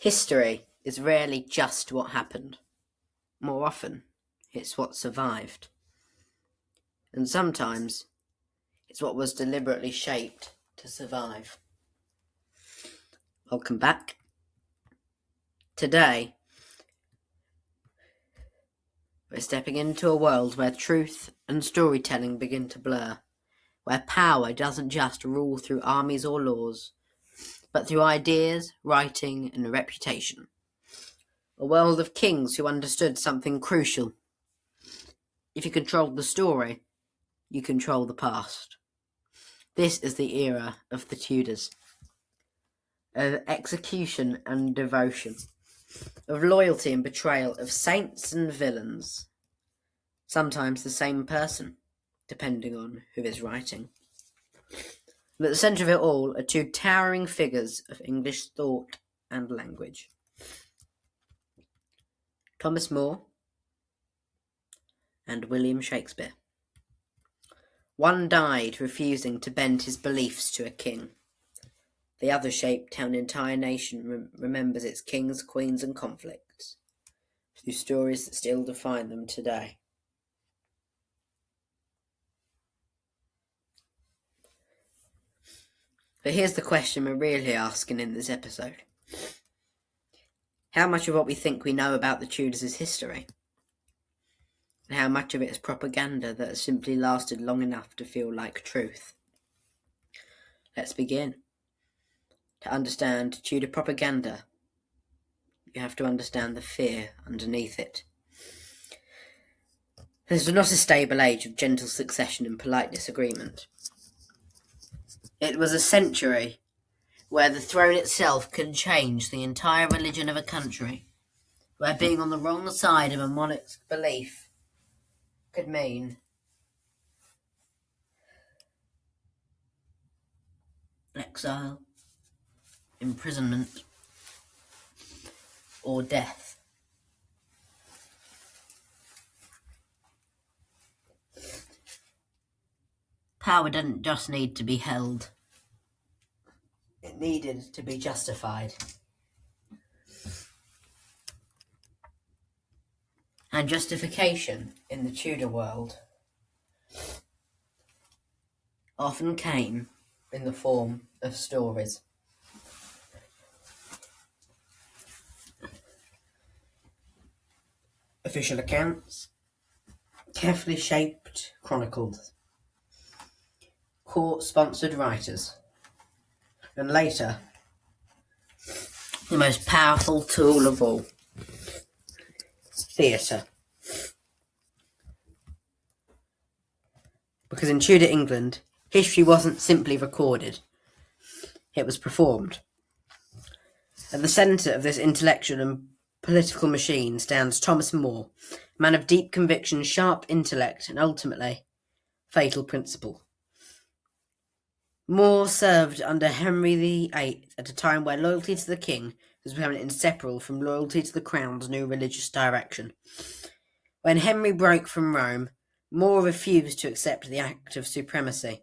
History is rarely just what happened. More often, it's what survived. And sometimes, it's what was deliberately shaped to survive. Welcome back. Today, we're stepping into a world where truth and storytelling begin to blur, where power doesn't just rule through armies or laws, but through ideas, writing, and reputation. A world of kings who understood something crucial. If you controlled the story, you control the past. This is the era of the Tudors, of execution and devotion, of loyalty and betrayal, of saints and villains, sometimes the same person, depending on who is writing. But at the centre of it all are two towering figures of English thought and language. Thomas More and William Shakespeare. One died refusing to bend his beliefs to a king. The other shaped how an entire nation remembers its kings, queens, and conflicts, through stories that still define them today. But here's the question we're really asking in this episode. How much of what we think we know about the Tudors is history? And how much of it is propaganda that has simply lasted long enough to feel like truth? Let's begin. To understand Tudor propaganda, you have to understand the fear underneath it. This was not a stable age of gentle succession and polite disagreement. It was a century where the throne itself could change the entire religion of a country, where being on the wrong side of a monarch's belief could mean exile, imprisonment, or death. Power didn't just need to be held. It needed to be justified. And justification in the Tudor world often came in the form of stories. Official accounts, carefully shaped chronicles, court-sponsored writers, and later, the most powerful tool of all, theatre. Because in Tudor England, history wasn't simply recorded, it was performed. At the centre of this intellectual and political machine stands Thomas More, a man of deep conviction, sharp intellect, and ultimately, fatal principle. More served under Henry VIII at a time where loyalty to the king was becoming inseparable from loyalty to the crown's new religious direction. When Henry broke from Rome, More refused to accept the act of supremacy,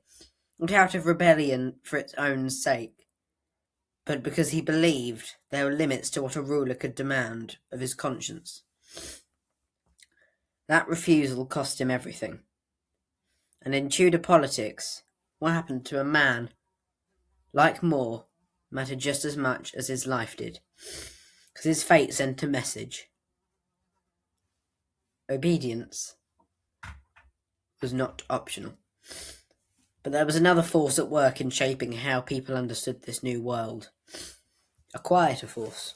not out of rebellion for its own sake, but because he believed there were limits to what a ruler could demand of his conscience. That refusal cost him everything. And in Tudor politics, what happened to a man like More mattered just as much as his life did, because his fate sent a message. Obedience was not optional. But there was another force at work in shaping how people understood this new world. A quieter force.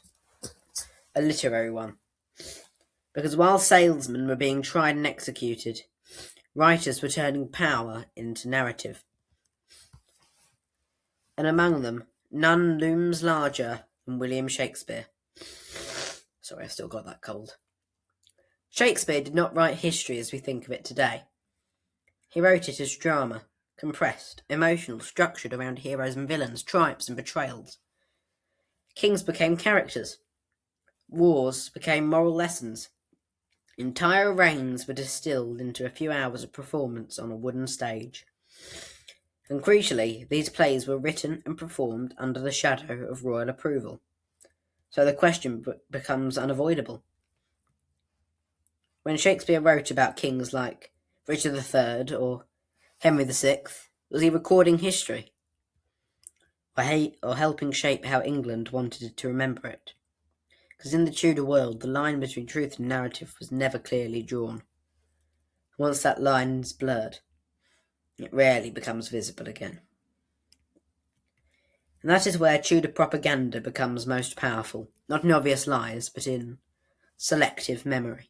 A literary one. Because while salesmen were being tried and executed, writers were turning power into narrative. And among them, none looms larger than William Shakespeare. Sorry, I've still got that cold. Shakespeare did not write history as we think of it today. He wrote it as drama, compressed, emotional, structured around heroes and villains, triumphs and betrayals. Kings became characters. Wars became moral lessons. Entire reigns were distilled into a few hours of performance on a wooden stage. And crucially, these plays were written and performed under the shadow of royal approval. so the question becomes unavoidable. When Shakespeare wrote about kings like Richard III or Henry VI, was he recording history? Or helping shape how England wanted to remember it? Because in the Tudor world, the line between truth and narrative was never clearly drawn. Once that line is blurred, it rarely becomes visible again. And that is where Tudor propaganda becomes most powerful, not in obvious lies, but in selective memory.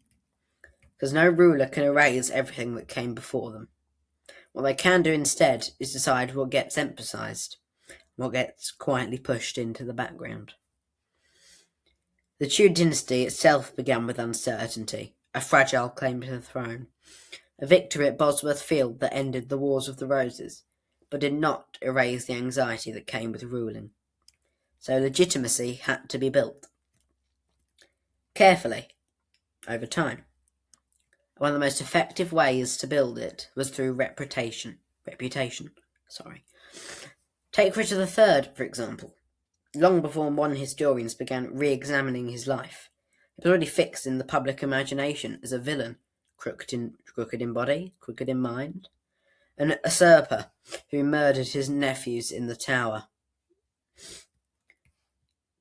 Because no ruler can erase everything that came before them. What they can do instead is decide what gets emphasised, what gets quietly pushed into the background. The Tudor dynasty itself began with uncertainty, a fragile claim to the throne, a victory at Bosworth Field that ended the Wars of the Roses, but did not erase the anxiety that came with ruling. So legitimacy had to be built. Carefully, over time. One of the most effective ways to build it was through reputation. Take Richard III, for example. Long before modern historians began re-examining his life, he was already fixed in the public imagination as a villain, crooked in body, crooked in mind, an usurper who murdered his nephews in the Tower.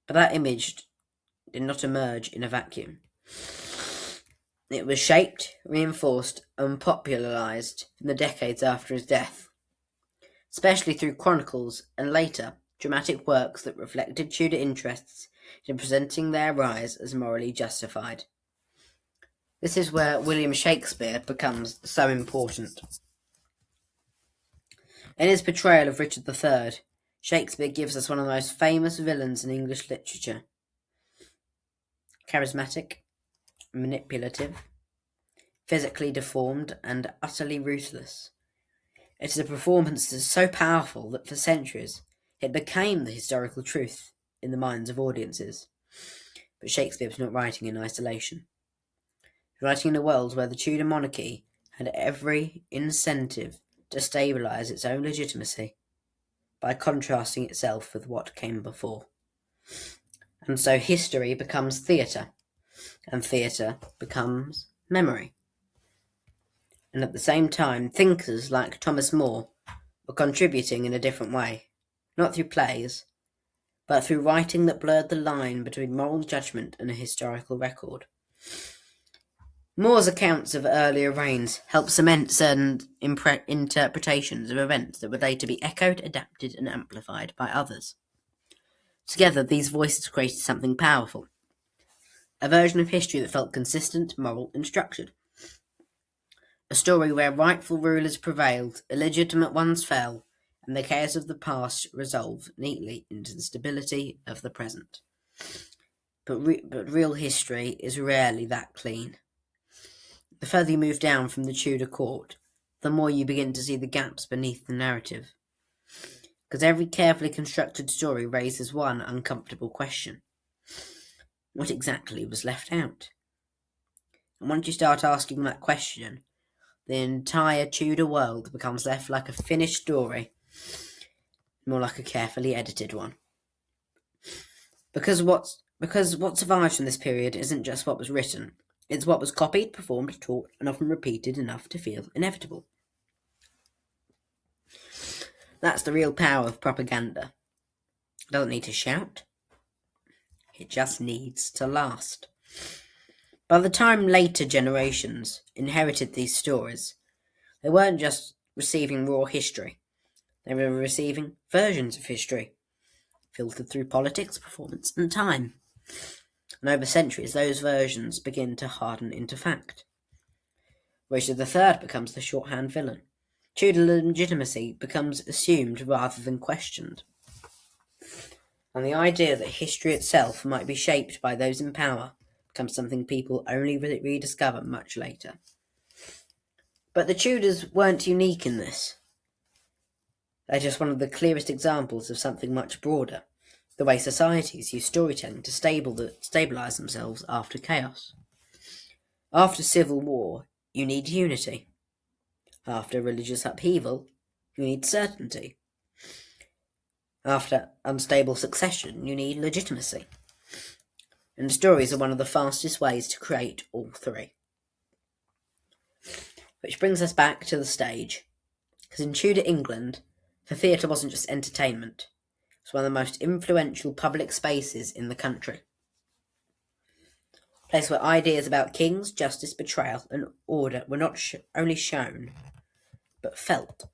But that image did not emerge in a vacuum. It was shaped, reinforced, and popularised in the decades after his death, especially through chronicles and later dramatic works that reflected Tudor interests in presenting their rise as morally justified. This is where William Shakespeare becomes so important. In his portrayal of Richard III, Shakespeare gives us one of the most famous villains in English literature. Charismatic, manipulative, physically deformed, and utterly ruthless. It is a performance that is so powerful that for centuries it became the historical truth in the minds of audiences. But Shakespeare was not writing in isolation. He was writing in a world where the Tudor monarchy had every incentive to stabilise its own legitimacy by contrasting itself with what came before. And so history becomes theatre, and theatre becomes memory. And at the same time, thinkers like Thomas More were contributing in a different way, not through plays, but through writing that blurred the line between moral judgment and a historical record. More's accounts of earlier reigns help cement certain interpretations of events that would later be echoed, adapted, and amplified by others. Together, these voices created something powerful, a version of history that felt consistent, moral, and structured. A story where rightful rulers prevailed, illegitimate ones fell, and the chaos of the past resolved neatly into the stability of the present. But real history is rarely that clean. The further you move down from the Tudor court, the more you begin to see the gaps beneath the narrative. Because every carefully constructed story raises one uncomfortable question. What exactly was left out? And once you start asking that question, the entire Tudor world becomes less like a finished story, more like a carefully edited one. Because what survives from this period isn't just what was written, it's what was copied, performed, taught, and often repeated enough to feel inevitable. That's the real power of propaganda. It doesn't need to shout. It just needs to last. By the time later generations inherited these stories, they weren't just receiving raw history. They were receiving versions of history, filtered through politics, performance, and time. And over centuries, those versions begin to harden into fact. Richard III becomes the shorthand villain. Tudor legitimacy becomes assumed rather than questioned. And the idea that history itself might be shaped by those in power becomes something people only rediscover much later. But the Tudors weren't unique in this. They're just one of the clearest examples of something much broader, the way societies use storytelling to stabilise themselves after chaos. After civil war, you need unity. After religious upheaval, you need certainty. After unstable succession, you need legitimacy. and stories are one of the fastest ways to create all three. Which brings us back to the stage, because in Tudor England, the theatre wasn't just entertainment, it was one of the most influential public spaces in the country. A place where ideas about kings, justice, betrayal, and order were not only shown, but felt.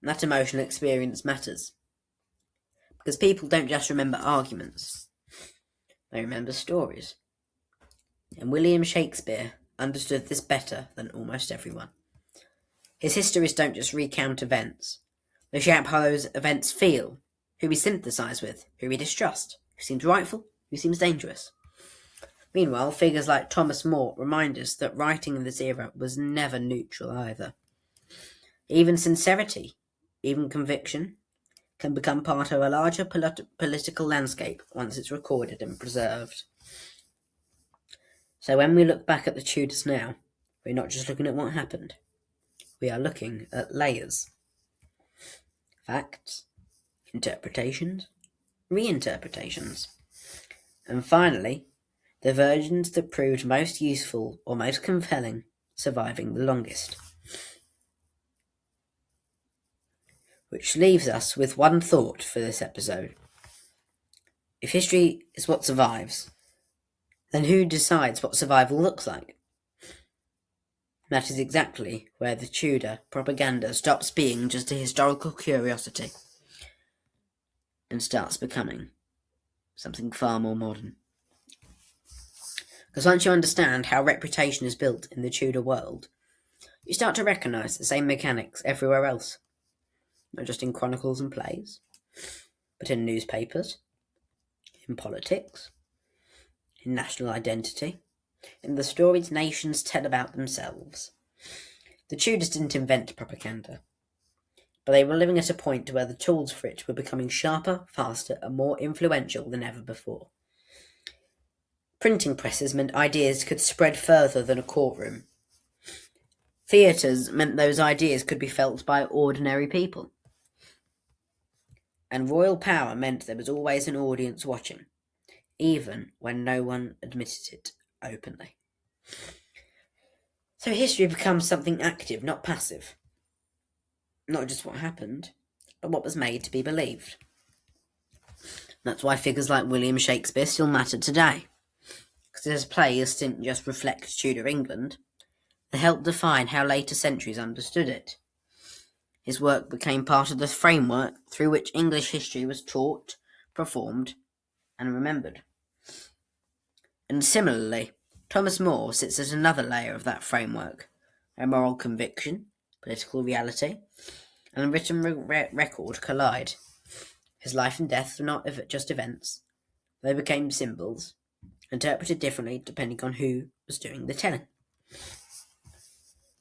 And that emotional experience matters. Because people don't just remember arguments, they remember stories. And William Shakespeare understood this better than almost everyone. His histories don't just recount events, they shape how those events feel, who we sympathise with, who we distrust, who seems rightful, who seems dangerous. Meanwhile, figures like Thomas More remind us that writing in this era was never neutral either. Even sincerity, even conviction, can become part of a larger political landscape once it's recorded and preserved. So when we look back at the Tudors now, we're not just looking at what happened, we are looking at layers. Facts, interpretations, reinterpretations, and finally, the versions that proved most useful or most compelling surviving the longest. Which leaves us with one thought for this episode. If history is what survives, then who decides what survival looks like? That is exactly where the Tudor propaganda stops being just a historical curiosity and starts becoming something far more modern. Because once you understand how reputation is built in the Tudor world, you start to recognise the same mechanics everywhere else. Not just in chronicles and plays, but in newspapers, in politics, in national identity, in the stories nations tell about themselves. The Tudors didn't invent propaganda, but they were living at a point where the tools for it were becoming sharper, faster, and more influential than ever before. Printing presses meant ideas could spread further than a courtroom. Theatres meant those ideas could be felt by ordinary people. And royal power meant there was always an audience watching, even when no one admitted it openly. So history becomes something active, not passive. Not just what happened, but what was made to be believed. That's why figures like William Shakespeare still matter today. Because his plays didn't just reflect Tudor England, they helped define how later centuries understood it. His work became part of the framework through which English history was taught, performed, and remembered. And similarly, Thomas More sits at another layer of that framework, where moral conviction, political reality, and written record collide. His life and death were not just events, they became symbols, interpreted differently depending on who was doing the telling.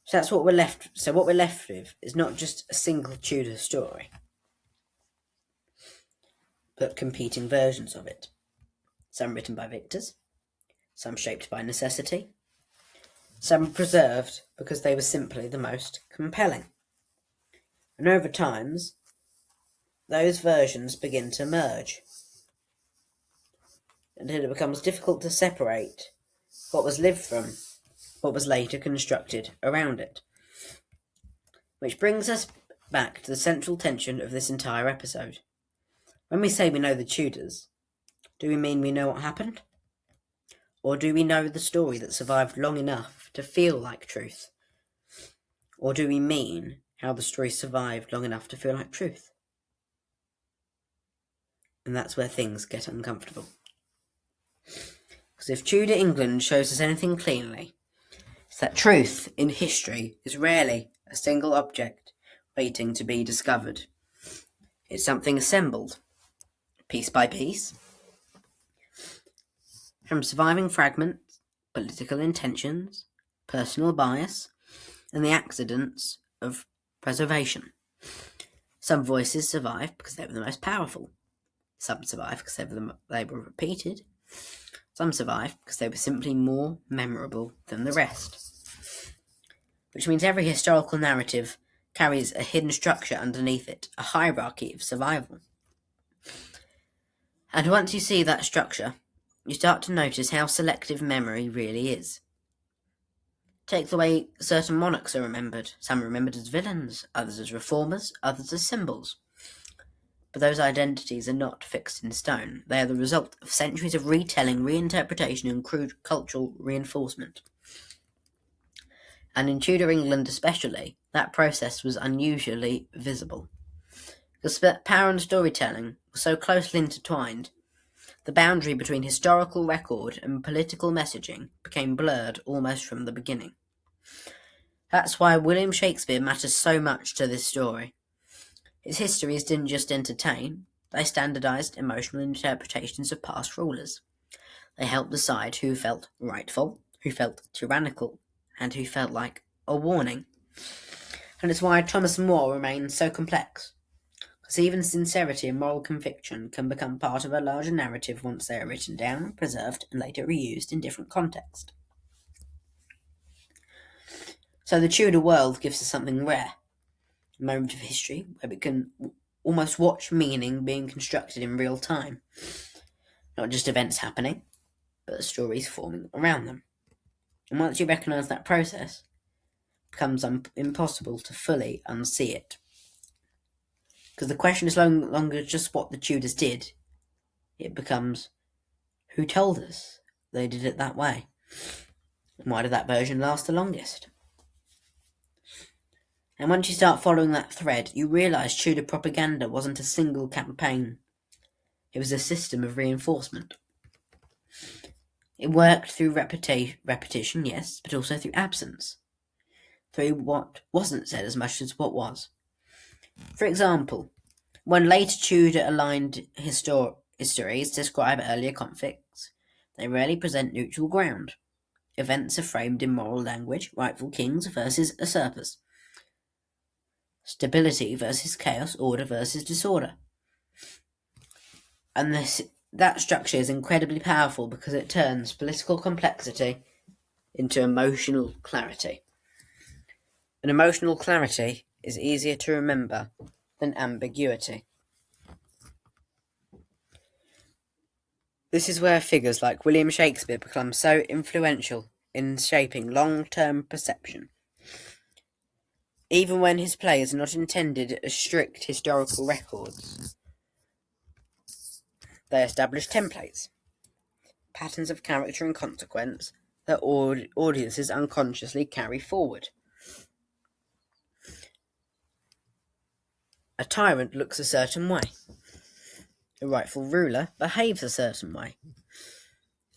So that's what we're left. So what we're left with is not just a single Tudor story, but competing versions of it. Some written by victors, some shaped by necessity, some preserved because they were simply the most compelling. And over time, those versions begin to merge, until it becomes difficult to separate what was lived from what was later constructed around it. Which brings us back to the central tension of this entire episode. When we say we know the Tudors, do we mean we know what happened? Or do we know the story that survived long enough to feel like truth? Or do we mean how the story survived long enough to feel like truth? And that's where things get uncomfortable. Because if Tudor England shows us anything cleanly, it's that truth in history is rarely a single object waiting to be discovered. It's something assembled, piece by piece, from surviving fragments, political intentions, personal bias, and the accidents of preservation. Some voices survive because they were the most powerful. Some survive because they were repeated. Some survive because they were simply more memorable than the rest. Which means every historical narrative carries a hidden structure underneath it, a hierarchy of survival. And once you see that structure, you start to notice how selective memory really is. Take the way certain monarchs are remembered. Some are remembered as villains, others as reformers, others as symbols. But those identities are not fixed in stone. They are the result of centuries of retelling, reinterpretation, and crude cultural reinforcement. And in Tudor England especially, that process was unusually visible. Because power and storytelling were so closely intertwined, the boundary between historical record and political messaging became blurred almost from the beginning. That's why William Shakespeare matters so much to this story. His histories didn't just entertain, they standardized emotional interpretations of past rulers. They helped decide who felt rightful, who felt tyrannical, and who felt like a warning. And it's why Thomas More remains so complex. Because even sincerity and moral conviction can become part of a larger narrative once they are written down, preserved, and later reused in different contexts. So the Tudor world gives us something rare, a moment of history where we can almost watch meaning being constructed in real time. Not just events happening, but the stories forming around them. And once you recognise that process, it becomes impossible to fully unsee it. Because the question is no longer just what the Tudors did, it becomes who told us they did it that way? And why did that version last the longest? And once you start following that thread, you realise Tudor propaganda wasn't a single campaign. It was a system of reinforcement. It worked through repetition, yes, but also through absence. Through what wasn't said as much as what was. For example, when later Tudor-aligned histories describe earlier conflicts, they rarely present neutral ground. Events are framed in moral language, rightful kings versus usurpers. Stability versus chaos, order versus disorder. And that structure is incredibly powerful because it turns political complexity into emotional clarity. And emotional clarity is easier to remember than ambiguity. This is where figures like William Shakespeare become so influential in shaping long-term perception. Even when his plays are not intended as strict historical records, they establish templates, patterns of character and consequence that audiences unconsciously carry forward. A tyrant looks a certain way. A rightful ruler behaves a certain way.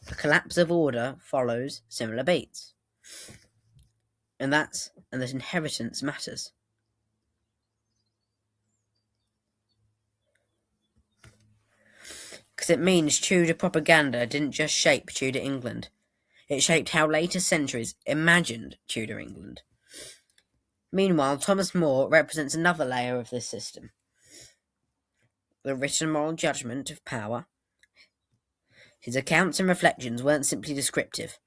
The collapse of order follows similar beats. And that inheritance matters. Because it means Tudor propaganda didn't just shape Tudor England. It shaped how later centuries imagined Tudor England. Meanwhile, Thomas More represents another layer of this system. The written moral judgment of power. His accounts and reflections weren't simply descriptive.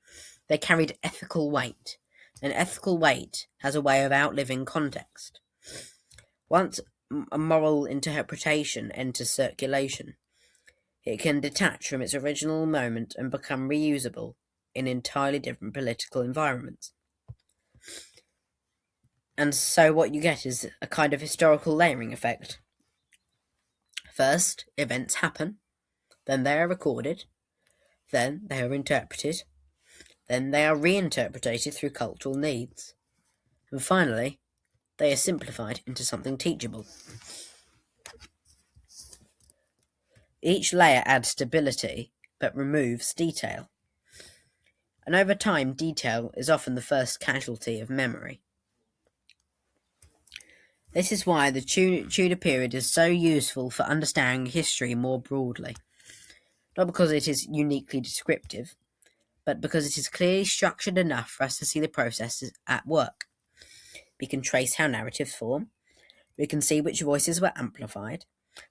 They carried ethical weight. And ethical weight has a way of outliving context. Once a moral interpretation enters circulation, it can detach from its original moment and become reusable in entirely different political environments. And so what you get is a kind of historical layering effect. First, events happen, then they are recorded, then they are interpreted, then they are reinterpreted through cultural needs, and finally, they are simplified into something teachable. Each layer adds stability, but removes detail. And over time, detail is often the first casualty of memory. This is why the Tudor period is so useful for understanding history more broadly. Not because it is uniquely descriptive, but because it is clearly structured enough for us to see the processes at work. We can trace how narratives form, we can see which voices were amplified,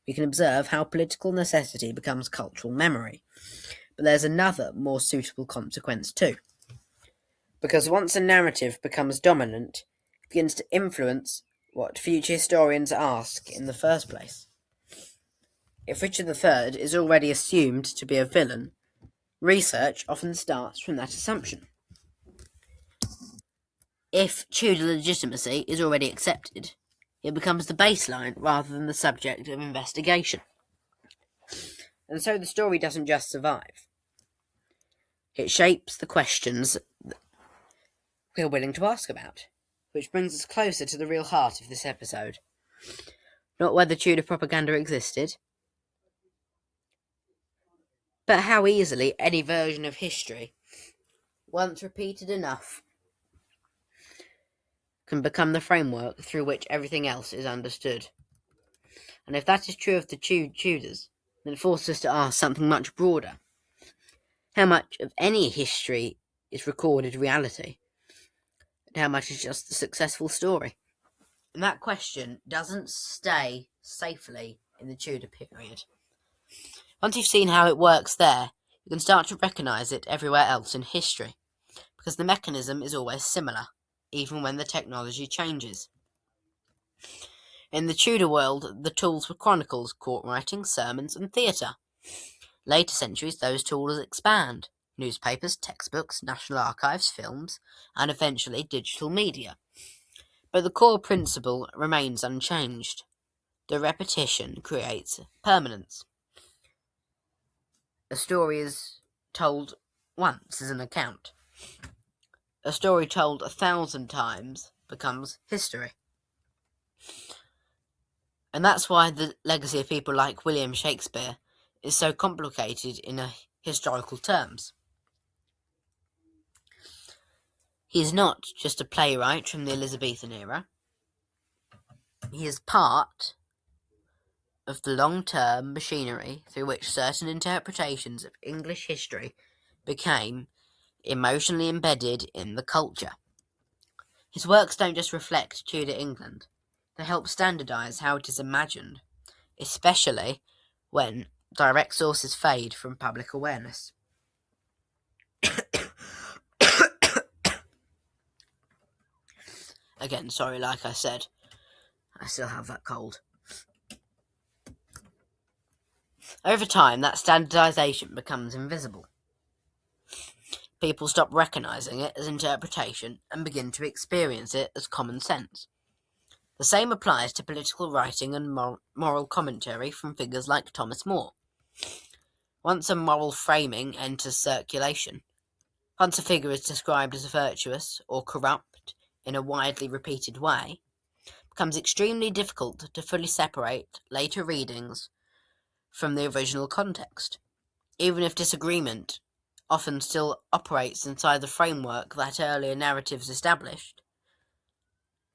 we can observe how political necessity becomes cultural memory. But there's another, more suitable consequence too. Because once a narrative becomes dominant, it begins to influence what future historians ask in the first place. If Richard III is already assumed to be a villain, Research often starts from that assumption. If Tudor legitimacy is already accepted, it becomes the baseline rather than the subject of investigation. And so the story doesn't just survive. It shapes the questions we're willing to ask about, which brings us closer to the real heart of this episode. Not whether Tudor propaganda existed, but how easily any version of history, once repeated enough, can become the framework through which everything else is understood. And if that is true of the Tudors, then it forces us to ask something much broader. How much of any history is recorded reality? And how much is just a successful story? And that question doesn't stay safely in the Tudor period. Once you've seen how it works there, you can start to recognise it everywhere else in history, because the mechanism is always similar, even when the technology changes. In the Tudor world, the tools were chronicles, court writing, sermons, and theatre. Later centuries, those tools expand: newspapers, textbooks, national archives, films, and eventually digital media. But the core principle remains unchanged. The repetition creates permanence. A story is told once as an account. A story told 1,000 times becomes history. And that's why the legacy of people like William Shakespeare is so complicated in historical terms. He is not just a playwright from the Elizabethan era. He is part of the long-term machinery through which certain interpretations of English history became emotionally embedded in the culture. His works don't just reflect Tudor England, they help standardise how it is imagined, especially when direct sources fade from public awareness. Again, sorry, like I said, I still have that cold. Over time, that standardisation becomes invisible. People stop recognising it as interpretation and begin to experience it as common sense. The same applies to political writing and moral commentary from figures like Thomas More. Once a moral framing enters circulation, once a figure is described as virtuous or corrupt in a widely repeated way, it becomes extremely difficult to fully separate later readings from the original context, even if disagreement often still operates inside the framework that earlier narratives established.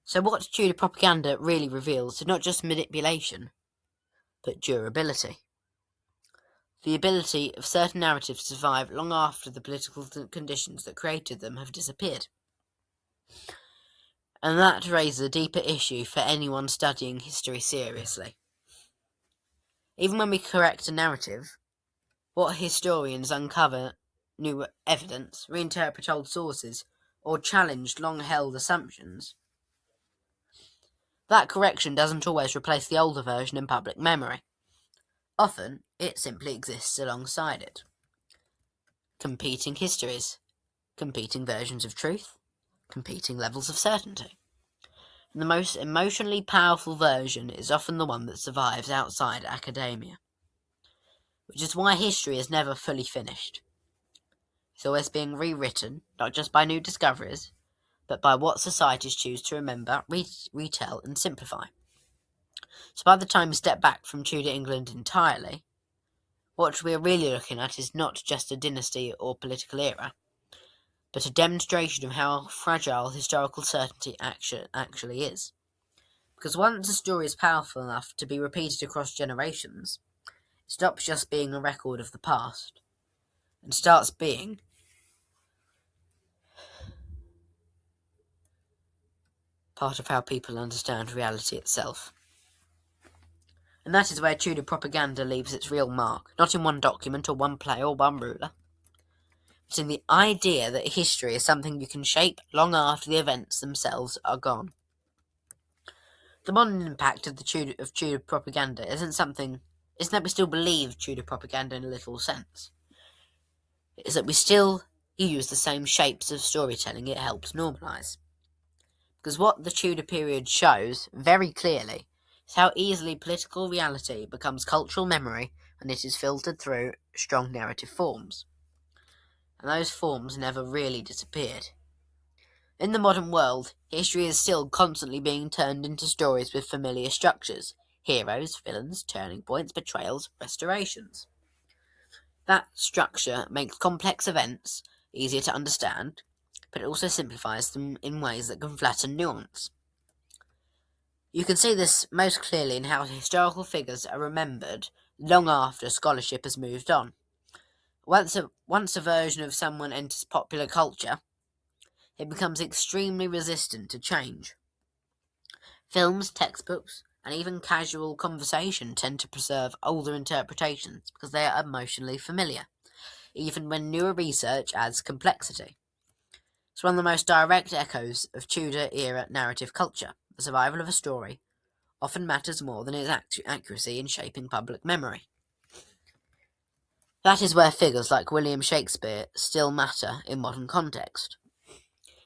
So what Tudor propaganda really reveals is not just manipulation, but durability. The ability of certain narratives to survive long after the political conditions that created them have disappeared. And that raises a deeper issue for anyone studying history seriously. Even when we correct a narrative, what historians uncover new evidence, reinterpret old sources, or challenge long-held assumptions, that correction doesn't always replace the older version in public memory. Often, it simply exists alongside it. Competing histories, competing versions of truth, competing levels of certainty. And the most emotionally powerful version is often the one that survives outside academia, which is why history is never fully finished. It's always being rewritten, not just by new discoveries, but by what societies choose to remember, retell, and simplify. So by the time we step back from Tudor England entirely, what we're really looking at is not just a dynasty or political era, but a demonstration of how fragile historical certainty actually is. Because once a story is powerful enough to be repeated across generations, it stops just being a record of the past, and starts being part of how people understand reality itself. And that is where Tudor propaganda leaves its real mark, not in one document or one play or one ruler, but in the idea that history is something you can shape long after the events themselves are gone. The modern impact of Tudor propaganda isn't that we still believe Tudor propaganda in a literal sense. is that we still use the same shapes of storytelling it helps normalise. Because what the Tudor period shows very clearly is how easily political reality becomes cultural memory when it is filtered through strong narrative forms. And those forms never really disappeared. In the modern world, history is still constantly being turned into stories with familiar structures: heroes, villains, turning points, betrayals, restorations. That structure makes complex events easier to understand, but it also simplifies them in ways that can flatten nuance. You can see this most clearly in how historical figures are remembered long after scholarship has moved on. Once a version of someone enters popular culture, it becomes extremely resistant to change. Films, textbooks, and even casual conversation tend to preserve older interpretations because they are emotionally familiar, even when newer research adds complexity. It's one of the most direct echoes of Tudor-era narrative culture. The survival of a story often matters more than its accuracy in shaping public memory. That is where figures like William Shakespeare still matter in modern context.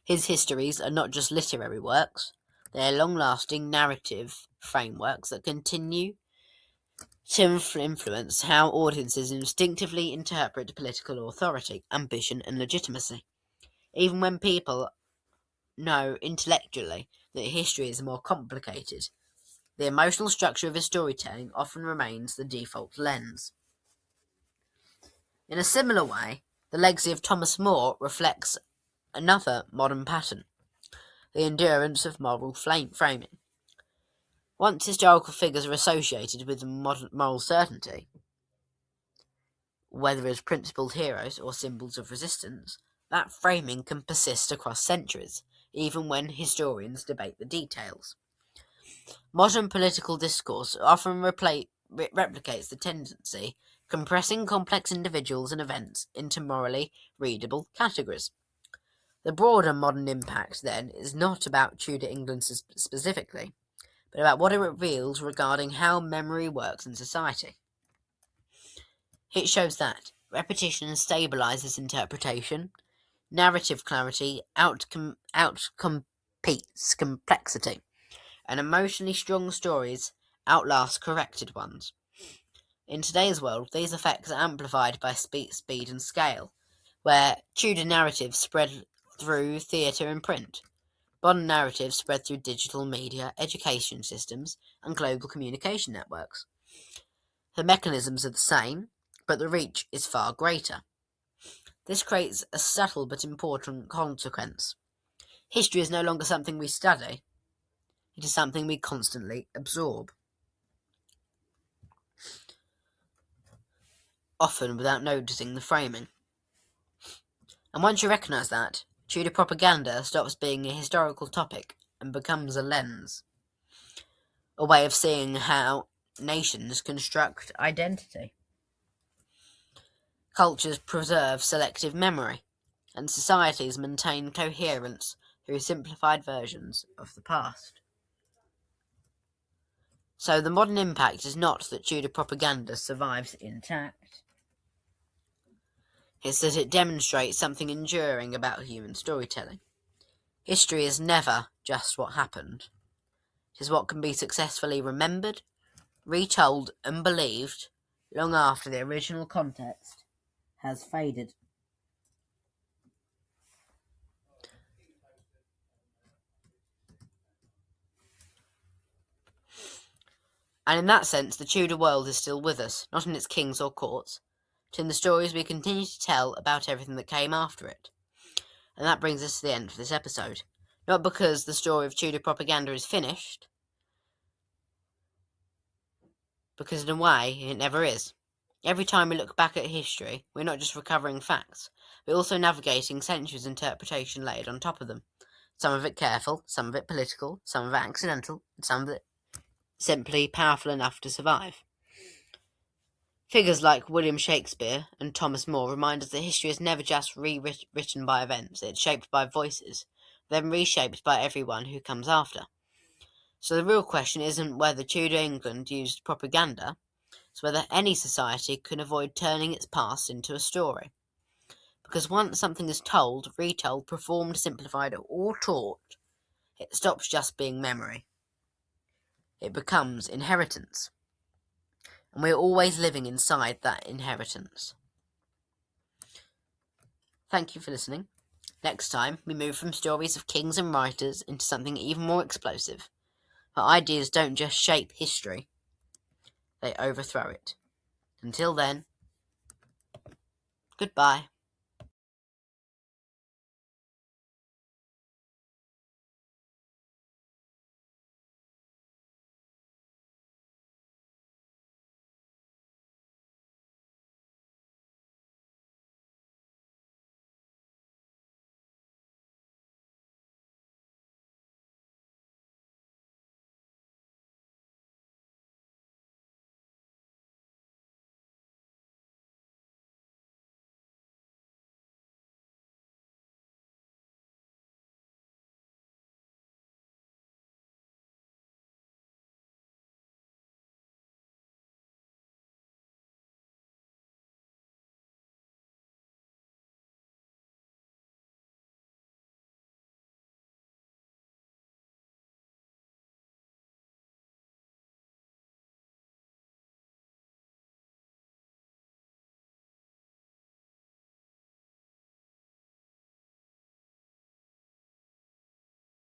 His histories are not just literary works, they are long-lasting narrative frameworks that continue to influence how audiences instinctively interpret political authority, ambition, and legitimacy. Even when people know intellectually that history is more complicated, the emotional structure of his storytelling often remains the default lens. In a similar way, the legacy of Thomas More reflects another modern pattern: the endurance of moral framing. Once historical figures are associated with moral certainty, whether as principled heroes or symbols of resistance, that framing can persist across centuries, even when historians debate the details. Modern political discourse often replicates the tendency, compressing complex individuals and events into morally readable categories. The broader modern impact, then, is not about Tudor England specifically, but about what it reveals regarding how memory works in society. It shows that repetition stabilizes interpretation, narrative clarity outcompetes complexity, and emotionally strong stories outlast corrected ones. In today's world, these effects are amplified by speed and scale, where Tudor narratives spread through theatre and print, modern narratives spread through digital media, education systems, and global communication networks. The mechanisms are the same, but the reach is far greater. This creates a subtle but important consequence. History is no longer something we study, it is something we constantly absorb, often without noticing the framing. And once you recognise that, Tudor propaganda stops being a historical topic and becomes a lens, a way of seeing how nations construct identity. Cultures preserve selective memory, and societies maintain coherence through simplified versions of the past. So the modern impact is not that Tudor propaganda survives intact, it's that it demonstrates something enduring about human storytelling. History is never just what happened. It is what can be successfully remembered, retold, and believed long after the original context has faded. And in that sense, the Tudor world is still with us, not in its kings or courts, but in the stories we continue to tell about everything that came after it. And that brings us to the end of this episode. Not because the story of Tudor propaganda is finished, because in a way, it never is. Every time we look back at history, we're not just recovering facts, we're also navigating centuries' interpretation layered on top of them. Some of it careful, some of it political, some of it accidental, and some of it simply powerful enough to survive. Figures like William Shakespeare and Thomas More remind us that history is never just rewritten by events, it's shaped by voices, then reshaped by everyone who comes after. So the real question isn't whether Tudor England used propaganda, it's whether any society can avoid turning its past into a story. Because once something is told, retold, performed, simplified, or taught, it stops just being memory. It becomes inheritance. And we're always living inside that inheritance. Thank you for listening. Next time, we move from stories of kings and writers into something even more explosive. Where ideas don't just shape history, they overthrow it. Until then, goodbye.